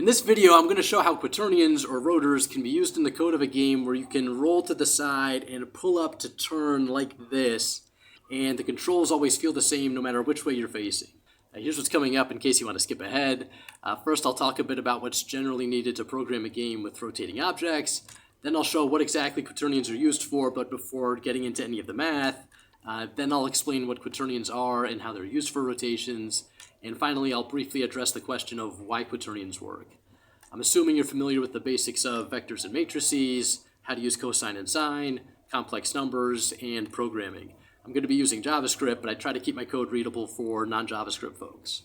In this video, I'm going to show how quaternions or rotors can be used in the code of a game where you can roll to the side and pull up to turn like this, and the controls always feel the same no matter which way you're facing. Here's what's coming up in case you want to skip ahead. First, I'll talk a bit about what's generally needed to program a game with rotating objects. Then I'll show what exactly quaternions are used for, but before getting into any of the math. Then I'll explain what quaternions are and how they're used for rotations. And finally, I'll briefly address the question of why quaternions work. I'm assuming you're familiar with the basics of vectors and matrices, how to use cosine and sine, complex numbers, and programming. I'm going to be using JavaScript, but I try to keep my code readable for non-JavaScript folks.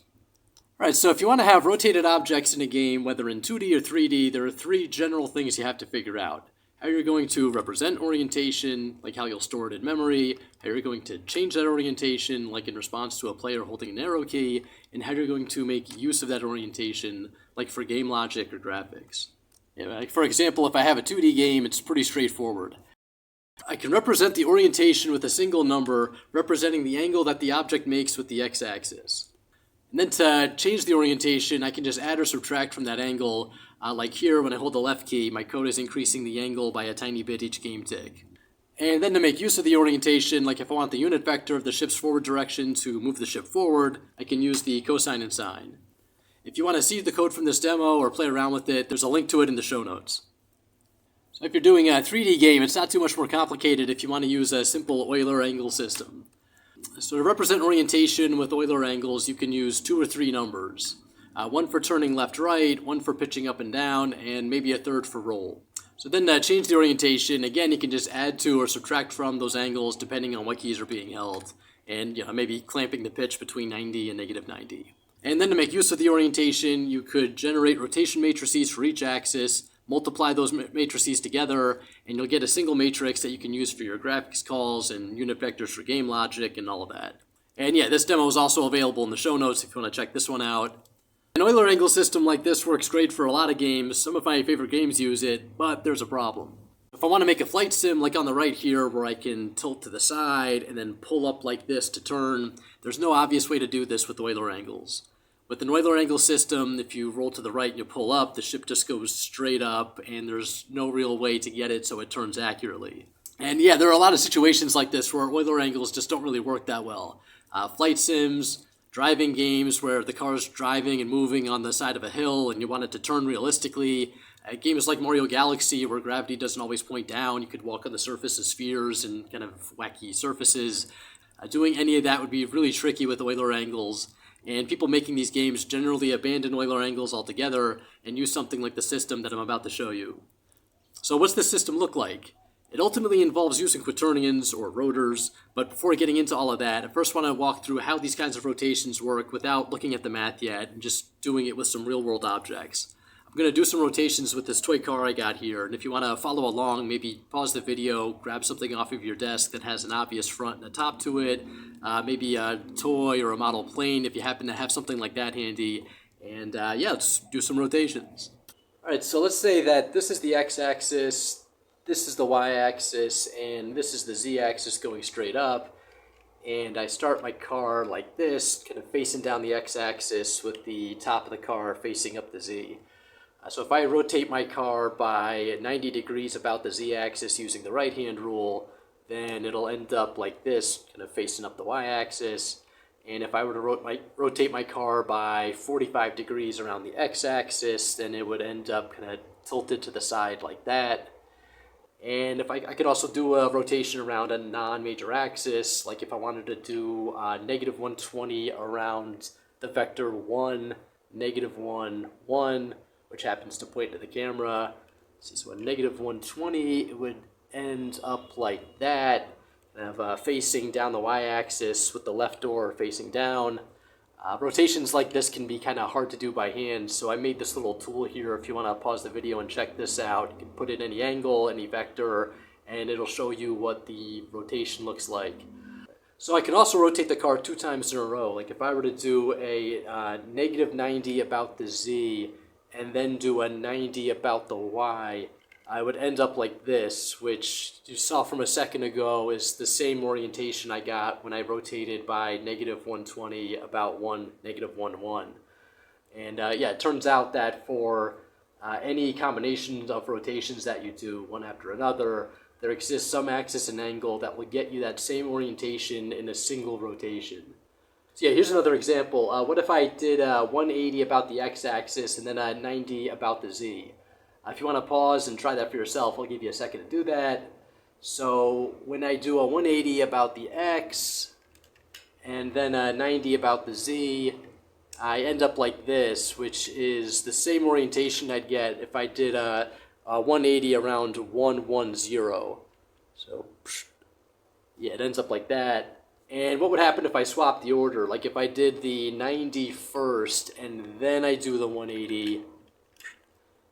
Alright, so if you want to have rotated objects in a game, whether in 2D or 3D, there are three general things you have to figure out. How you're going to represent orientation, like how you'll store it in memory, how you're going to change that orientation, like in response to a player holding an arrow key, and how you're going to make use of that orientation, like for game logic or graphics. Like for example, if I have a 2D game, it's pretty straightforward. I can represent the orientation with a single number, representing the angle that the object makes with the x-axis. And then to change the orientation, I can just add or subtract from that angle. Like here, when I hold the left key, my code is increasing the angle by a tiny bit each game tick. And then to make use of the orientation, like if I want the unit vector of the ship's forward direction to move the ship forward, I can use the cosine and sine. If you want to see the code from this demo or play around with it, there's a link to it in the show notes. So if you're doing a 3D game, it's not too much more complicated if you want to use a simple Euler angle system. So to represent orientation with Euler angles, you can use 2 or 3 numbers. One for turning left-right, one for pitching up and down, and maybe a third for roll. So then to change the orientation, again, you can just add to or subtract from those angles depending on what keys are being held. And maybe clamping the pitch between 90 and -90. And then to make use of the orientation, you could generate rotation matrices for each axis, multiply those matrices together, and you'll get a single matrix that you can use for your graphics calls and unit vectors for game logic and all of that. And yeah, this demo is also available in the show notes if you want to check this one out. An Euler angle system like this works great for a lot of games. Some of my favorite games use it, but there's a problem. If I want to make a flight sim like on the right here where I can tilt to the side and then pull up like this to turn, there's no obvious way to do this with Euler angles. With an Euler angle system, if you roll to the right and you pull up, the ship just goes straight up and there's no real way to get it so it turns accurately. And yeah, there are a lot of situations like this where Euler angles just don't really work that well. Flight sims, driving games where the car's driving and moving on the side of a hill and you want it to turn realistically. Games like Mario Galaxy where gravity doesn't always point down, you could walk on the surface of spheres and kind of wacky surfaces. Doing any of that would be really tricky with Euler angles. And people making these games generally abandon Euler angles altogether and use something like the system that I'm about to show you. So what's this system look like? It ultimately involves using quaternions or rotors, but before getting into all of that, I first want to walk through how these kinds of rotations work without looking at the math yet and just doing it with some real-world objects. I'm going to do some rotations with this toy car I got here, and if you want to follow along, maybe pause the video, grab something off of your desk that has an obvious front and a top to it, maybe a toy or a model plane if you happen to have something like that handy, and yeah, let's do some rotations. Alright, so let's say that this is the x-axis, this is the y-axis, and this is the z-axis going straight up, and I start my car like this, kind of facing down the x-axis with the top of the car facing up the z. So if I rotate my car by 90 degrees about the z-axis using the right-hand rule, then it'll end up like this, kind of facing up the y-axis. And if I were to rotate my car by 45 degrees around the x-axis, then it would end up kind of tilted to the side like that. And if I could also do a rotation around a non-major axis, like if I wanted to do -120 around the vector 1, -1, 1, which happens to point to the camera. So at -120, it would end up like that, kind of facing down the y-axis with the left door facing down. Rotations like this can be kind of hard to do by hand, so I made this little tool here. If you want to pause the video and check this out, you can put in any angle, any vector, and it'll show you what the rotation looks like. So I can also rotate the car 2 times in a row. Like if I were to do a -90 about the z, and then do a 90 about the y, I would end up like this, which you saw from a second ago is the same orientation I got when I rotated by -120 about 1, -1, 1. And yeah, it turns out that for any combination of rotations that you do one after another, there exists some axis and angle that will get you that same orientation in a single rotation. So yeah, here's another example. What if I did 180 about the x-axis and then 90 about the z? If you want to pause and try that for yourself, I'll give you a second to do that. So when I do a 180 about the x and then 90 about the z, I end up like this, which is the same orientation I'd get if I did a 180 around 110. So yeah, it ends up like that. And what would happen if I swapped the order? Like if I did the 90 first and then I do the 180,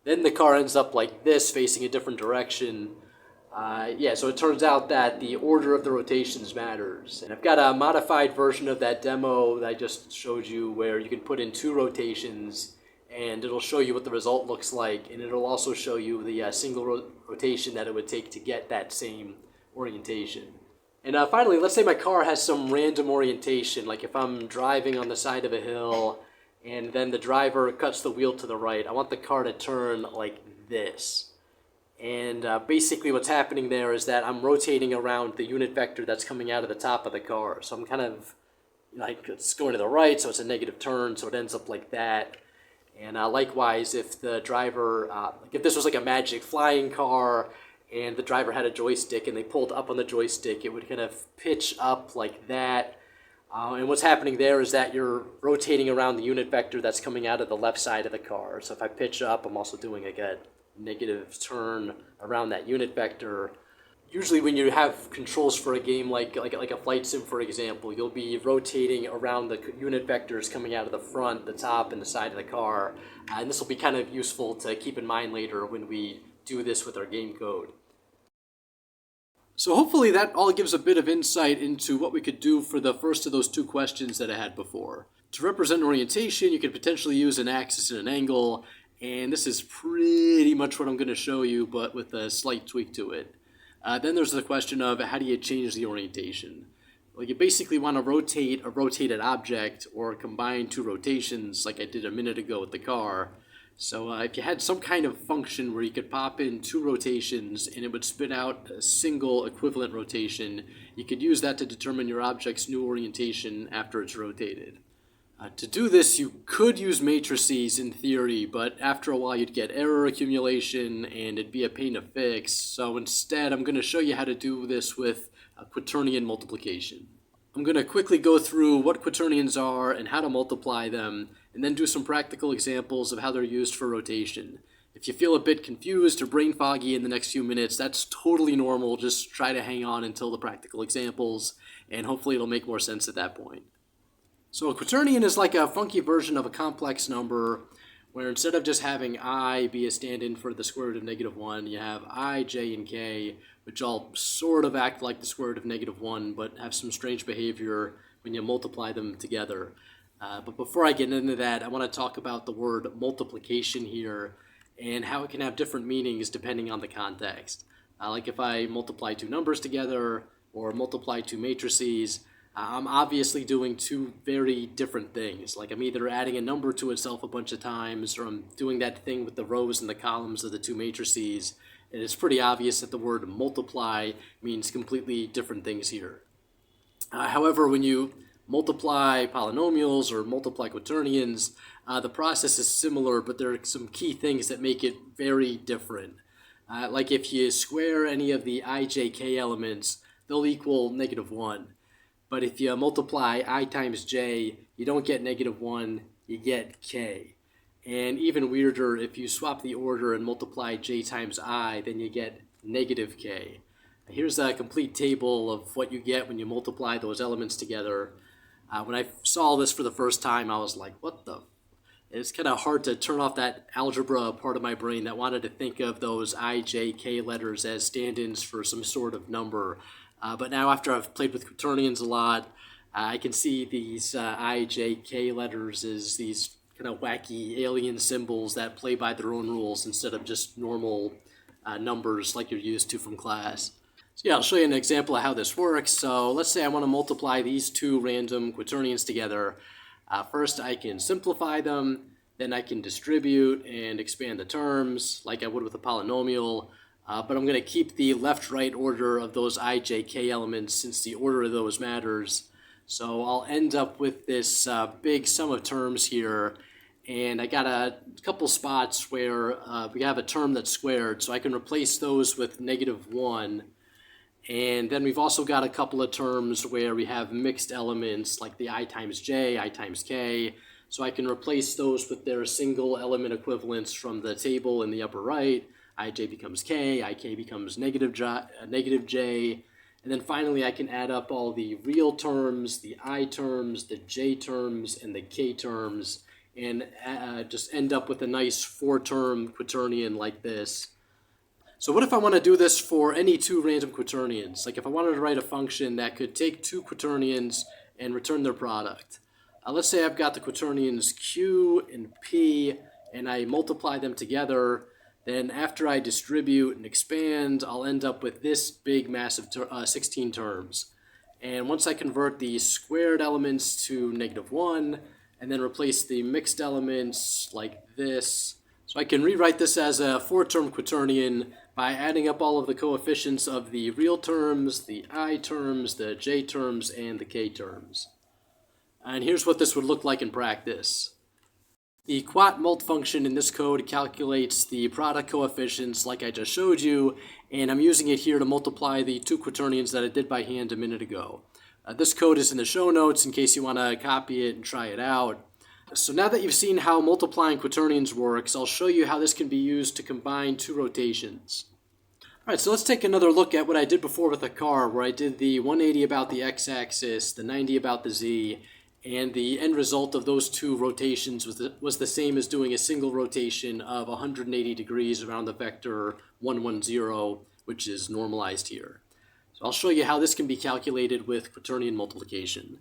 then the car ends up like this, facing a different direction. Yeah, so it turns out that the order of the rotations matters. And I've got a modified version of that demo that I just showed you where you can put in 2 rotations and it'll show you what the result looks like, and it'll also show you the single rotation that it would take to get that same orientation. And finally, let's say my car has some random orientation, like if I'm driving on the side of a hill and then the driver cuts the wheel to the right. I want the car to turn like this. And basically what's happening there is that I'm rotating around the unit vector that's coming out of the top of the car. So I'm kind of, like, it's going to the right, so it's a negative turn, so it ends up like that. And likewise, if the driver, like if this was like a magic flying car and the driver had a joystick and they pulled up on the joystick, it would kind of pitch up like that. And what's happening there is that you're rotating around the unit vector that's coming out of the left side of the car. So if I pitch up, I'm also doing like a negative turn around that unit vector. Usually when you have controls for a game like a flight sim, for example, you'll be rotating around the unit vectors coming out of the front, the top, and the side of the car. And this will be kind of useful to keep in mind later when we do this with our game code. So hopefully that all gives a bit of insight into what we could do for the first of those 2 questions that I had before. To represent orientation, you could potentially use an axis and an angle, and this is pretty much what I'm going to show you, but with a slight tweak to it. Then there's the question of how do you change the orientation? Well, you basically want to rotate a rotated object or combine 2 rotations like I did a minute ago with the car. So if you had some kind of function where you could pop in 2 rotations and it would spit out a single equivalent rotation, you could use that to determine your object's new orientation after it's rotated. To do this, you could use matrices in theory, but after a while you'd get error accumulation and it'd be a pain to fix. So instead, I'm going to show you how to do this with Quaternion multiplication. I'm going to quickly go through what Quaternions are and how to multiply them, and then do some practical examples of how they're used for rotation. If you feel a bit confused or brain foggy in the next few minutes, that's totally normal. Just try to hang on until the practical examples, and hopefully it'll make more sense at that point. So a quaternion is like a funky version of a complex number where instead of just having I be a stand-in for the square root of -1, you have I, j, and k, which all sort of act like the square root of -1, but have some strange behavior when you multiply them together. But before I get into that, I want to talk about the word multiplication here and how it can have different meanings depending on the context. Like if I multiply 2 numbers together or multiply 2 matrices, I'm obviously doing 2 very different things. Like I'm either adding a number to itself a bunch of times, or I'm doing that thing with the rows and the columns of the 2 matrices. And it's pretty obvious that the word multiply means completely different things here. However, when you multiply polynomials or multiply quaternions, the process is similar, but there are some key things that make it very different. Like if you square any of the I, j, k elements, they'll equal -1. But if you multiply I times j, you don't get -1, you get k. And even weirder, if you swap the order and multiply j times I, then you get -k. Here's a complete table of what you get when you multiply those elements together. When I saw this for the first time, I was like, what the? It's kind of hard to turn off that algebra part of my brain that wanted to think of those I, j, k letters as stand-ins for some sort of number. But now after I've played with quaternions a lot, I can see these I, j, k letters as these kind of wacky alien symbols that play by their own rules instead of just normal numbers like you're used to from class. So yeah, I'll show you an example of how this works. So let's say I want to multiply these 2 random quaternions together. First, I can simplify them. Then I can distribute and expand the terms like I would with a polynomial, but I'm going to keep the left-right order of those I, J, K elements since the order of those matters. So I'll end up with this big sum of terms here, and I got a couple spots where we have a term that's squared, so I can replace those with -1. And then we've also got a couple of terms where we have mixed elements like the I times J, I times K. So I can replace those with their single element equivalents from the table in the upper right. IJ becomes K, IK becomes -J. And then finally I can add up all the real terms, the I terms, the J terms, and the K terms, and just end up with a nice 4-term quaternion like this. So what if I want to do this for any two random quaternions? Like if I wanted to write a function that could take two quaternions and return their product. Let's say I've got the quaternions Q and P, and I multiply them together. Then after I distribute and expand, I'll end up with this big massive 16 terms. And once I convert the squared elements to -1, and then replace the mixed elements like this, so I can rewrite this as a 4-term quaternion by adding up all of the coefficients of the real terms, the I terms, the J terms, and the K terms. And here's what this would look like in practice. The quat mult function in this code calculates the product coefficients like I just showed you, and I'm using it here to multiply the two quaternions that I did by hand a minute ago. This code is in the show notes in case you want to copy it and try it out. So now that you've seen how multiplying quaternions works, I'll show you how this can be used to combine two rotations. Alright, so let's take another look at what I did before with a car, where I did the 180 about the x-axis, the 90 about the z, and the end result of those two rotations was the same as doing a single rotation of 180 degrees around the vector 110, which is normalized here. So I'll show you how this can be calculated with quaternion multiplication.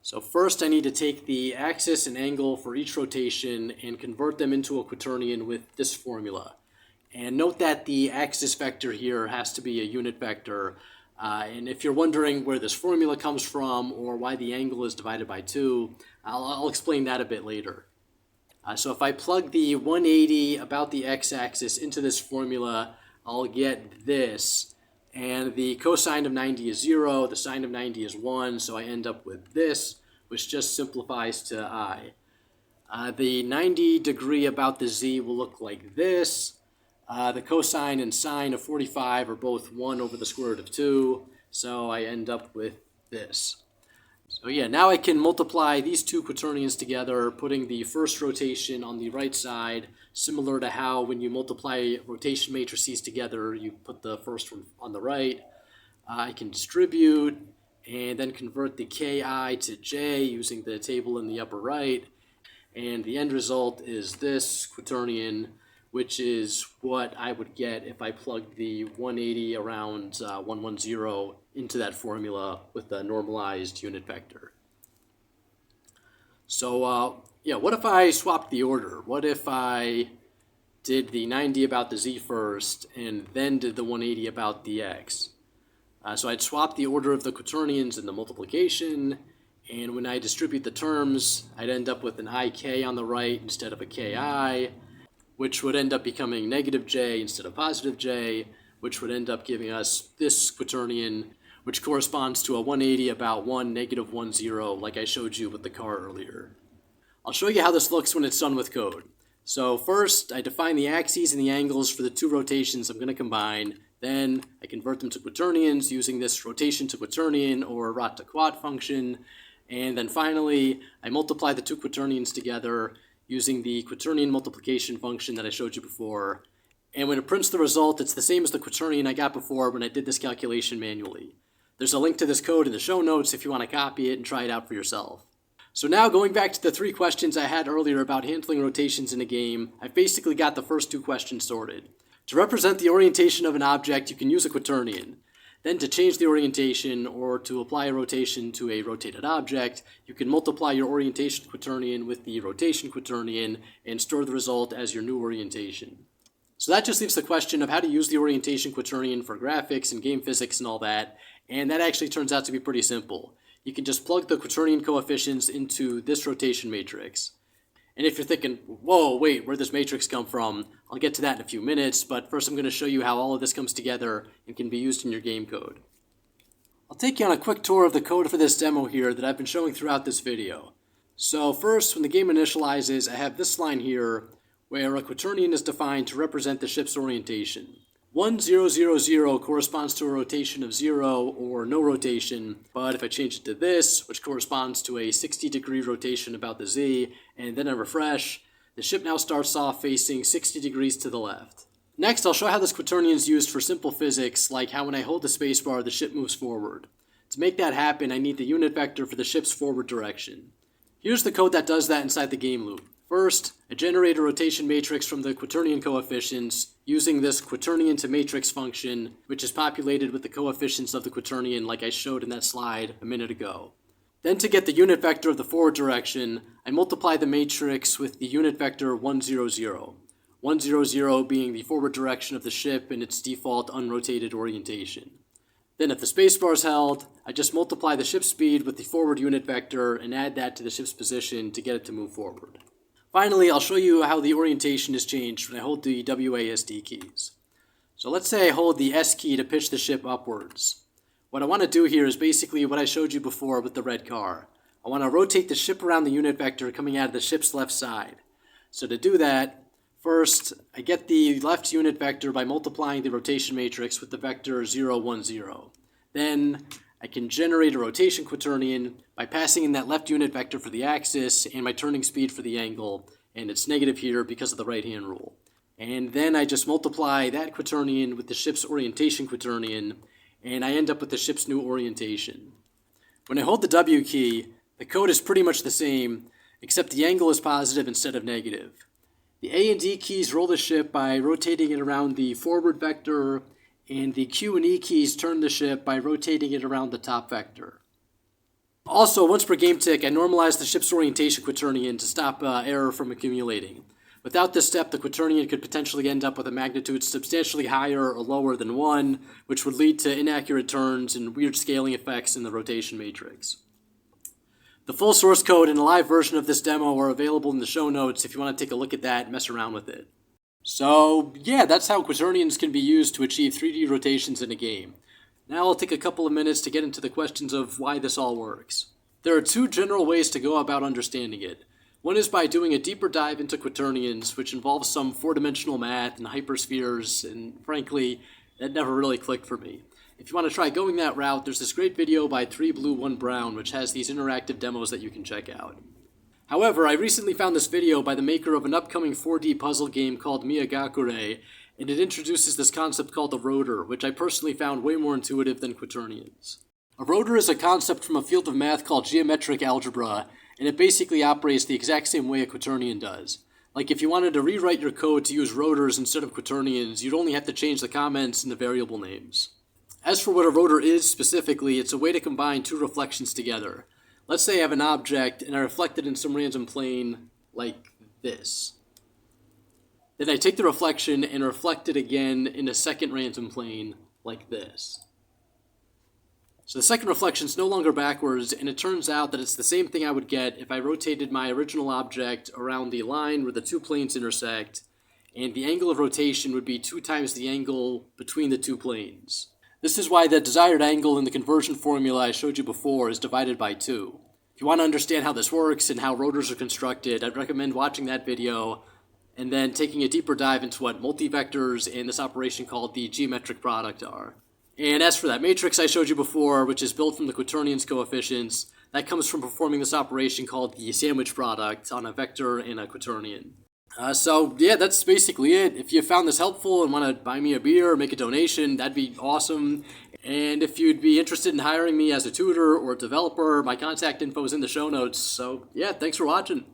So first I need to take the axis and angle for each rotation and convert them into a quaternion with this formula. And note that the axis vector here has to be a unit vector. And if you're wondering where this formula comes from or why the angle is divided by 2, I'll explain that a bit later. So if I plug the 180 about the x-axis into this formula, I'll get this. And the cosine of 90 is 0, the sine of 90 is 1, so I end up with this, which just simplifies to I. The 90 degree about the z will look like this. The cosine and sine of 45 are both 1 over the square root of 2, so I end up with this. So yeah, now I can multiply these two quaternions together, putting the first rotation on the right side, similar to how when you multiply rotation matrices together, you put the first one on the right. I can distribute and then convert the ki to j using the table in the upper right, and the end result is this quaternion, which is what I would get if I plugged the 180 around 110 into that formula with a normalized unit vector. So yeah, what if I swapped the order? What if I did the 90 about the z first and then did the 180 about the x? So I'd swap the order of the quaternions in the multiplication, and when I distribute the terms, I'd end up with an ik on the right instead of a ki, which would end up becoming -j instead of +j, which would end up giving us this quaternion, which corresponds to a 180 about 1, -10, like I showed you with the car earlier. I'll show you how this looks when it's done with code. So first, I define the axes and the angles for the two rotations I'm going to combine. Then I convert them to quaternions using this rotation to quaternion or rot to quat function. And then finally, I multiply the two quaternions together using the quaternion multiplication function that I showed you before. And when it prints the result, it's the same as the quaternion I got before when I did this calculation manually. There's a link to this code in the show notes if you want to copy it and try it out for yourself. So now going back to the 3 questions I had earlier about handling rotations in a game, I've basically got the first 2 questions sorted. To represent the orientation of an object, you can use a quaternion. Then to change the orientation or to apply a rotation to a rotated object, you can multiply your orientation quaternion with the rotation quaternion and store the result as your new orientation. So that just leaves the question of how to use the orientation quaternion for graphics and game physics and all that, and that actually turns out to be pretty simple. You can just plug the quaternion coefficients into this rotation matrix. And if you're thinking, whoa, wait, where'd this matrix come from? I'll get to that in a few minutes, but first I'm going to show you how all of this comes together and can be used in your game code. I'll take you on a quick tour of the code for this demo here that I've been showing throughout this video. So first, when the game initializes, I have this line here where a quaternion is defined to represent the ship's orientation. 1, 0, 0, 0 corresponds to a rotation of 0 or no rotation, but if I change it to this, which corresponds to a 60-degree rotation about the z, and then I refresh, the ship now starts off facing 60 degrees to the left. Next, I'll show how this quaternion is used for simple physics, like how when I hold the spacebar, the ship moves forward. To make that happen, I need the unit vector for the ship's forward direction. Here's the code that does that inside the game loop. First, I generate a rotation matrix from the quaternion coefficients using this quaternion to matrix function, which is populated with the coefficients of the quaternion like I showed in that slide a minute ago. Then to get the unit vector of the forward direction, I multiply the matrix with the unit vector 1, 0, 0. 1, 0, 0 being the forward direction of the ship in its default unrotated orientation. Then if the spacebar is held, I just multiply the ship's speed with the forward unit vector and add that to the ship's position to get it to move forward. Finally, I'll show you how the orientation is changed when I hold the WASD keys. So let's say I hold the S key to pitch the ship upwards. What I want to do here is basically what I showed you before with the red car. I want to rotate the ship around the unit vector coming out of the ship's left side. So to do that, first, I get the left unit vector by multiplying the rotation matrix with the vector 0, 1, 0. Then I can generate a rotation quaternion by passing in that left unit vector for the axis and my turning speed for the angle, and it's negative here because of the right-hand rule. And then I just multiply that quaternion with the ship's orientation quaternion, and I end up with the ship's new orientation. When I hold the W key, the code is pretty much the same, except the angle is positive instead of negative. The A and D keys roll the ship by rotating it around the forward vector, and the Q and E keys turn the ship by rotating it around the top vector. Also, once per game tick, I normalize the ship's orientation quaternion to stop error from accumulating. Without this step, the quaternion could potentially end up with a magnitude substantially higher or lower than 1, which would lead to inaccurate turns and weird scaling effects in the rotation matrix. The full source code and a live version of this demo are available in the show notes if you want to take a look at that and mess around with it. So, yeah, that's how quaternions can be used to achieve 3D rotations in a game. Now I'll take a couple of minutes to get into the questions of why this all works. There are two general ways to go about understanding it. One is by doing a deeper dive into quaternions, which involves some four-dimensional math and hyperspheres, and frankly, that never really clicked for me. If you want to try going that route, there's this great video by 3 Blue 1 Brown, which has these interactive demos that you can check out. However, I recently found this video by the maker of an upcoming 4D puzzle game called Miegakure, and it introduces this concept called the rotor, which I personally found way more intuitive than quaternions. A rotor is a concept from a field of math called geometric algebra, and it basically operates the exact same way a quaternion does. Like if you wanted to rewrite your code to use rotors instead of quaternions, you'd only have to change the comments and the variable names. As for what a rotor is specifically, it's a way to combine two reflections together. Let's say I have an object and I reflect it in some random plane like this. Then I take the reflection and reflect it again in a second random plane like this. So the second reflection is no longer backwards, and it turns out that it's the same thing I would get if I rotated my original object around the line where the two planes intersect, and the angle of rotation would be 2 times the angle between the two planes. This is why the desired angle in the conversion formula I showed you before is divided by 2. If you want to understand how this works and how rotors are constructed, I'd recommend watching that video and then taking a deeper dive into what multivectors and this operation called the geometric product are. And as for that matrix I showed you before, which is built from the quaternion's coefficients, that comes from performing this operation called the sandwich product on a vector and a quaternion. So yeah, that's basically it. If you found this helpful and want to buy me a beer or make a donation, that'd be awesome. And if you'd be interested in hiring me as a tutor or a developer, my contact info is in the show notes. So yeah, thanks for watching.